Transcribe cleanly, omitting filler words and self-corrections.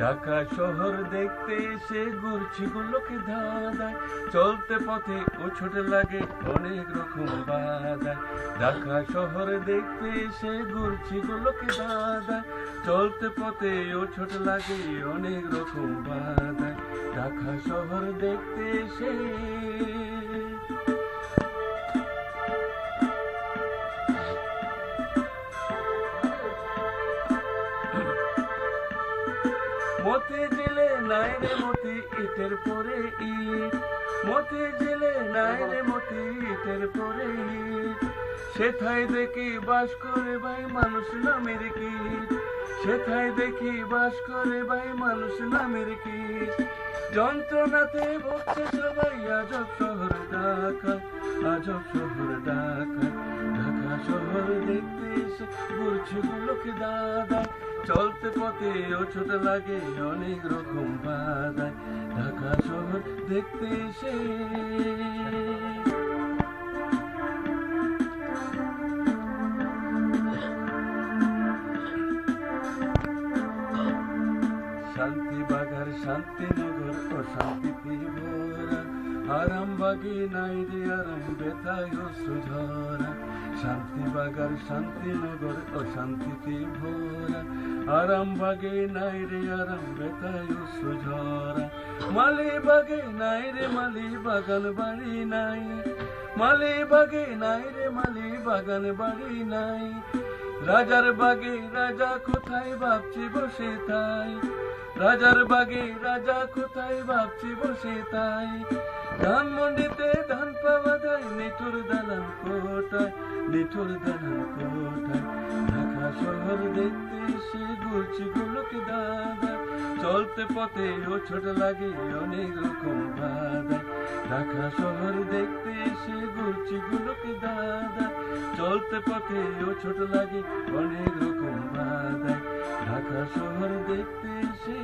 ঢাকা শহর দেখতে এসে ঘুরছি গুলোকে ধাঁধায়, চলতে পথে ও ছোট লাগে অনেক রকম বাধায়। ঢাকা শহর দেখতে এসে ঘুরছি গুলোকে ধাঁধায়, চলতে পথে ও ছোট লাগে অনেক রকম বাধায়। ঢাকা শহর দেখতে এসে মতি জেলে নাই রে মতি ইটের পরে ইট, মতি জেলে নাই রে মতি ইটের পরে ইট। সেথায় দেখি বাস করে ভাই মানুষ নামের কীট, সেথায় দেখি বাস করে ভাই মানুষ নামের কীট। যন্ত্রণাতে ভুগছে সবাই আজব শহর ঢাকা, আজব শহর ঢাকা। ঢাকা শহর দেখতে এসে ঘুরছে গুলোকে দাদায়, চলতে পথে ও ছোট লাগে অনেক রকম বাধায়। ঢাকা শহর দেখতে এসে শান্তি বাগার শান্তিনগর ও শান্তিতে ভরা, আরামবাগে নাই রে আরাম বেতায় সুঝরা। শান্তি বাগার শান্তিনগর ও শান্তিতে ভরা, আরামবাগে নাই রে আরাম বেতায় সুঝরা। মালিবাগে নাই রে মালি বাগান বাড়ি নাই, মালিবাগে নাই রে মালি বাগান বাড়ি নাই। রাজার বাগে রাজা কোথায় ভাবছি বসে তাই, রাজার বাগে রাজা কোথায় ভাবছি বসে তাই। ধানমন্ডিতে ধান পাওয়া যায় নিঠুর দালান কোটায়, নিঠুর দালান কোটায়। ঢাকা শহর দেখতে এসে ঘুরছি গুলোকে দাদায়, চলতে পথে ও ছোট লাগে অনেক রকম বাধায়। ঢাকা শহর দেখতে এসে ঘুরছি গুলোকে দাদায়, চলতে পথে ও ছোট লাগে অনেক রকম বাধায়। ঢাকা শহর দেখতে এসে